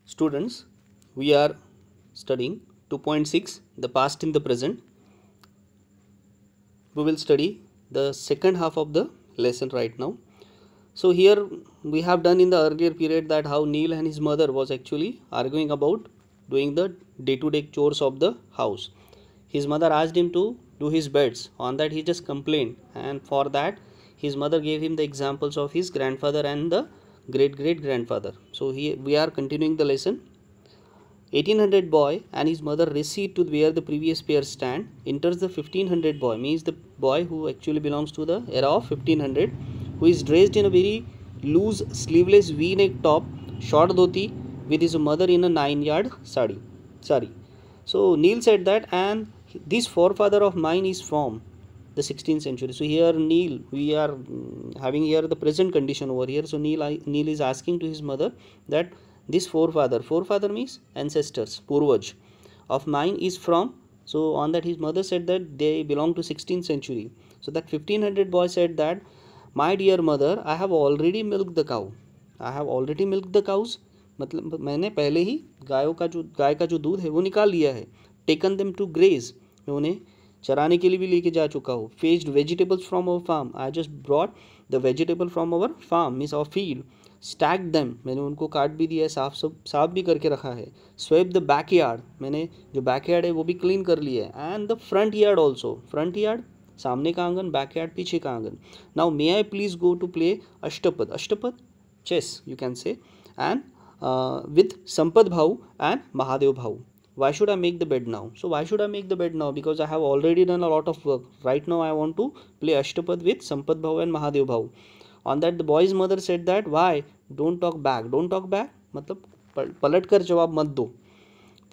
Students, we are studying 2.6, the past in the present. We will study the second half of the lesson right now. So here we have done in the earlier period that how Neil and his mother was actually arguing about doing the day-to-day chores of the house. His mother asked him to do his beds. On that he just complained, and for that his mother gave him the examples of his grandfather and the great grandfather. So here we are continuing the lesson. 1800 boy and his mother recede to where the previous pair stand. Enters the 1500 boy, means the boy who actually belongs to the era of 1500, who is dressed in a very loose sleeveless v-neck top, short dhoti, with his mother in a 9-yard sari. So Neil said that, and this forefather of mine is from the 16th century. So here Neil, we are having here the present condition over here. So Neil is asking to his mother that this forefather means ancestors, purvaj, of mine is from. So on that his mother said that they belong to 16th century. So that 1500 boy said that, my dear mother, I have already milked the cow. I have already milked the cows. मतलब मैंने पहले ही गाय का जो दूध है वो निकाल लिया है. टेकन देम टू ग्रेज, मैं उन्हें चराने के लिए भी लेके जा चुका हूँ. Fetched vegetables from our farm, I just brought the vegetable from our farm means our field. Stack them, मैंने उनको काट भी दिया है, साफ भी करके रखा है. स्वेप द बैक यार्ड, मैंने जो बैक यार्ड है वो भी क्लीन कर लिया है. And the front yard also, front yard सामने का आंगन, बैक यार्ड पीछे का आंगन. Now may I please go to play Ashtapad chess you can say, and with Sampad Bhau and Mahadev Bhau. Why should I make the bed now? So why should I make the bed now? Because I have already done a lot of work. Right now I want to play Ashtapad with Sampad Bhau and Mahadev Bhau. On that the boy's mother said that, why? Don't talk back. Don't talk back मतलब पलट कर जवाब मत दो.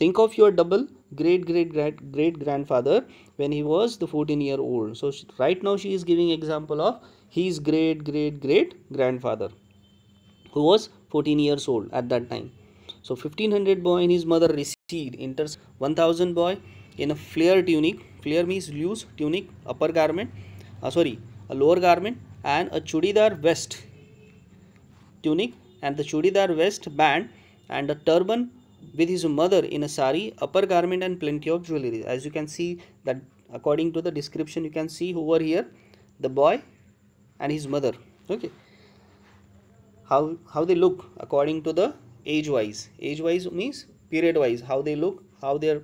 Think of your double great grandfather when he was the 14-year-old. So right now she is giving example of his great grandfather who was 14 years old at that time. So 1500 boy and his mother recede. Enters 1000 boy in a flare tunic. Flare means loose tunic, upper garment, a lower garment, and a chudidar vest tunic, and the chudidar vest band, and a turban, with his mother in a sari, upper garment, and plenty of jewelry. As you can see that according to the description, you can see over here the boy and his mother. Okay, how they look according to the age wise means period wise, how they look, how their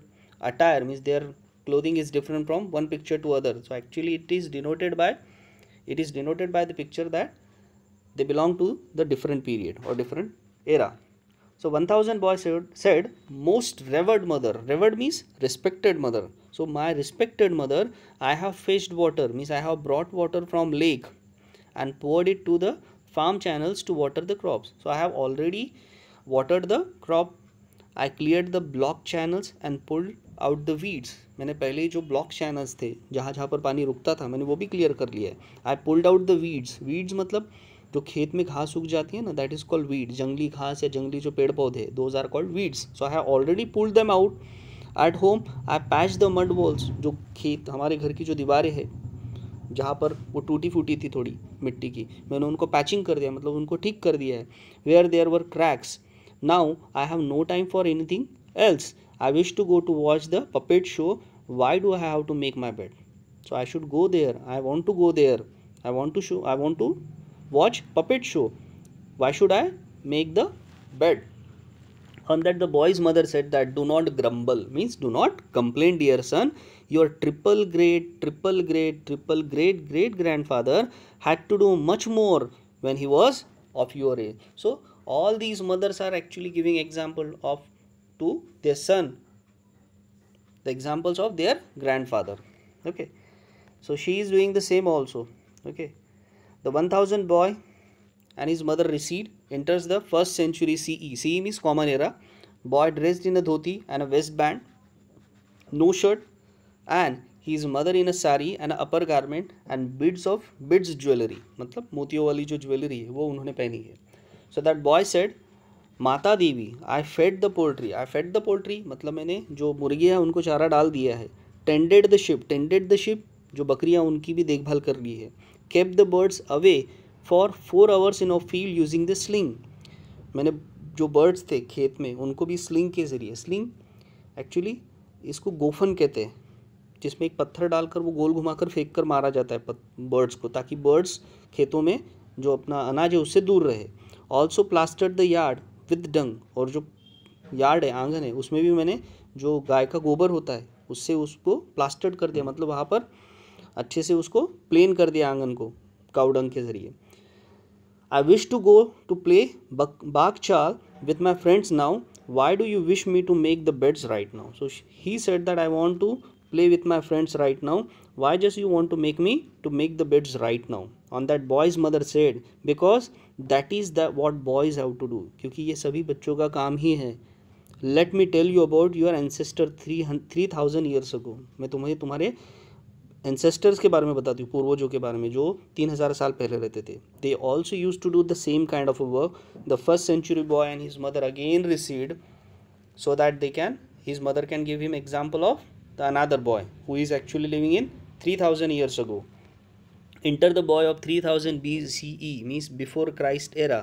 attire means their clothing is different from one picture to other. So actually it is denoted by the picture that they belong to the different period or different era. So 1000 boy said most revered mother, revered means respected mother. So my respected mother, I have fetched water means I have brought water from lake and poured it to the farm channels to water the crops. So I have already watered the crop. I cleared the block channels and pulled out the weeds. मैंने पहले ही जो block channels थे जहाँ पर पानी रुकता था मैंने वो भी क्लियर कर लिया है. I pulled out the weeds मतलब जो खेत में घास उग जाती है ना, दैट इज कॉल्ड वीड. जंगली घास या जंगली जो पेड़ पौधे, those are called weeds. So I have already pulled them out. At home I patch the mud walls, जो खेत हमारे घर की जो दीवारें हैं जहाँ पर वो टूटी फूटी थी थोड़ी मिट्टी की, मैंने उनको पैचिंग कर दिया, मतलब उनको ठीक कर दिया है. Where there were cracks. Now I have no time for anything else. I wish to go to watch the puppet show. Why do I have to make my bed? So I should go there. I want to go there. I want to watch puppet show. Why should I make the bed? On that the boy's mother said that, do not grumble means do not complain, dear son. Your triple great grandfather had to do much more when he was of your age. So all these mothers are actually giving example of to their son, the examples of their grandfather. Okay, so she is doing the same also. Okay, the 1000 boy and his mother recede. Enters the 1st century CE. CE means common era. Boy dressed in a dhoti and a waistband, no shirt, and his mother in a sari and a upper garment and beads jewelry. मतलब मोतियों वाली जो jewellery है वो उन्होंने पहनी है. So that boy said, माता देवी, I fed the poultry मतलब मैंने जो मुर्गी है उनको चारा डाल दिया है. Tended the sheep, जो बकरियां उनकी भी देखभाल कर ली है. Kept the birds away for 4 hours in a field using the sling. मैंने जो बर्ड्स थे खेत में उनको भी स्लिंग के ज़रिए, स्लिंग एक्चुअली इसको गोफन कहते हैं, जिसमें एक पत्थर डालकर वो गोल घुमाकर फेंक कर मारा जाता है बर्ड्स को, ताकि बर्ड्स खेतों में जो अपना अनाज है उससे दूर रहे। Also plastered the yard with dung, और जो यार्ड है, आंगन है, उसमें भी मैंने जो गाय का गोबर होता है उससे उसको प्लास्टर्ड कर दिया, मतलब वहाँ पर अच्छे से उसको प्लेन कर दिया आंगन को काऊ डंग के ज़रिए। I wish to go to play Bakchal with my friends now. Why do you wish me to make the beds right now? So he said that I want to play with my friends right now. Why just you want to make me to make the beds right now? On that boy's mother said, because that is what boys have to do. क्योंकि ये सभी बच्चों का काम ही है। Let me tell you about your ancestor 3000 years ago. मैं तुम्हें तुम्हारे एंसेस्टर्स के बारे में बताती हूँ, पूर्वजों के बारे में जो 3000 साल पहले रहते थे। They also use to do the same kind of a work. The first century boy and his mother again recede so that they can his mother can give him example of the another boy who is actually living in 3000 years ago. Enter the boy of 3000 BCE means before Christ era.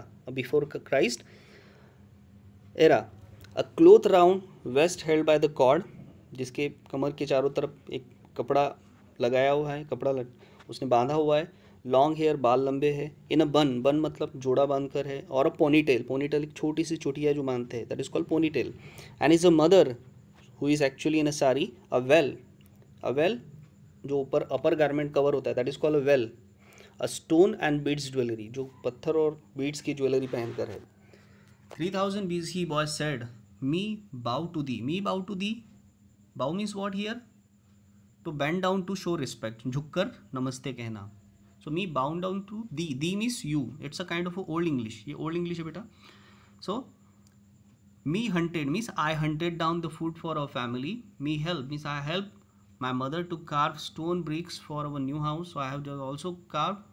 A cloth round vest held by the cord, जिसके कमर के चारों तरफ एक कपड़ा लगाया हुआ है, उसने बांधा हुआ है। लॉन्ग हेयर, बाल लंबे है। इन अ बन मतलब जोड़ा बांध कर है। और अ पोनीटेल एक छोटी सी चुटिया जो बांधते हैं, that is called ponytail. And is a mother who is actually in a sari. A well जो ऊपर अपर गारमेंट कवर होता है, that is called a well. A stone and beads jewellery, जो पत्थर और बीड्स की ज्वेलरी पहनकर है। 3000 BC boy said, me bow to thee. Bow means what here? To bend down to show respect, झुककर नमस्ते कहना। So me bow down to thee. Thee means you. It's a kind of old English. ये old English है बेटा। So me hunted means I hunted down the food for our family. Me help means I helped my mother to carve stone bricks for our new house. So I have just also carved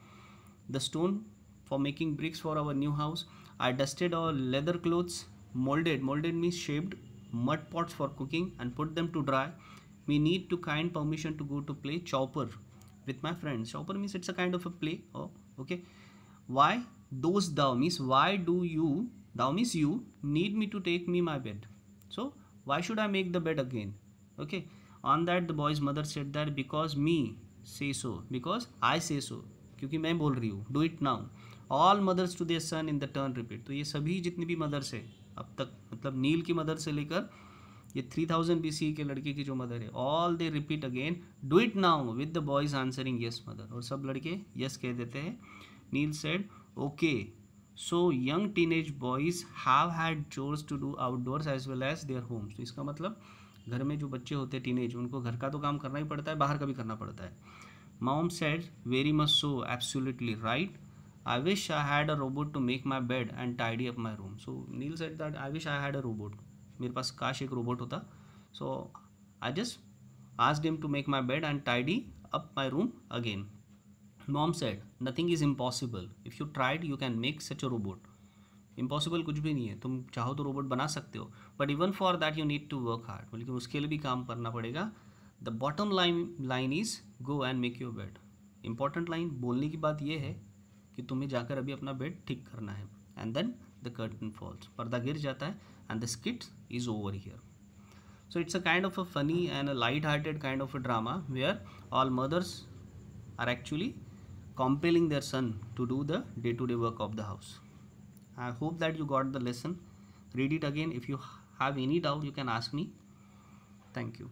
the stone for making bricks for our new house. I dusted our leather clothes. Molded means shaped mud pots for cooking and put them to dry. We need to kind permission to go to play chopper with my friends. Chopper means it's a kind of a play. Oh, okay. Why those thou means why do you, thou means you, need me to take me my bed. So why should I make the bed again? Okay. On that the boy's mother said that because me say so, because I say so, क्योंकि मैं बोल रही हूँ। Do it now. All mothers to their son in the turn repeat. तो ये सभी जितनी भी मदर्स है अब तक, मतलब नील की मदर से लेकर ये 3000 BC के लड़के की जो मदर है, all they repeat again do it now with the boys answering yes mother, और सब लड़के यस कह देते हैं। Neil said okay so young teenage boys have had chores to out outdoors as well as their homes. तो इसका मतलब घर में जो बच्चे होते हैं टीनेज, उनको घर का तो काम करना ही पड़ता है, बाहर का भी करना पड़ता है। Mom said very much so, absolutely right, I wish I had a robot to make my bed and tidy up my room. So Neil said that I wish I had a robot. मेरे पास काश एक robot होता। So I just asked him to make my bed and tidy up my room again. Mom said nothing is impossible. If you tried, you can make such a robot. Impossible कुछ भी नहीं है, तुम चाहो तो robot बना सकते हो, but even for that you need to work hard. लेकिन उसके लिए भी काम करना पड़ेगा। The bottom line is go and make your bed. Important line बोलने की बात ये है कि तुम्हें जाकर अभी अपना बेड ठीक करना है। And then the curtain falls, पर्दा गिर जाता है and the skit is over here. So it's a kind of a funny and a light hearted kind of a drama where all mothers are actually compelling their son to do the day-to-day work of the house. I hope that you got the lesson. Read it again. If you have any doubt, you can ask me. Thank you.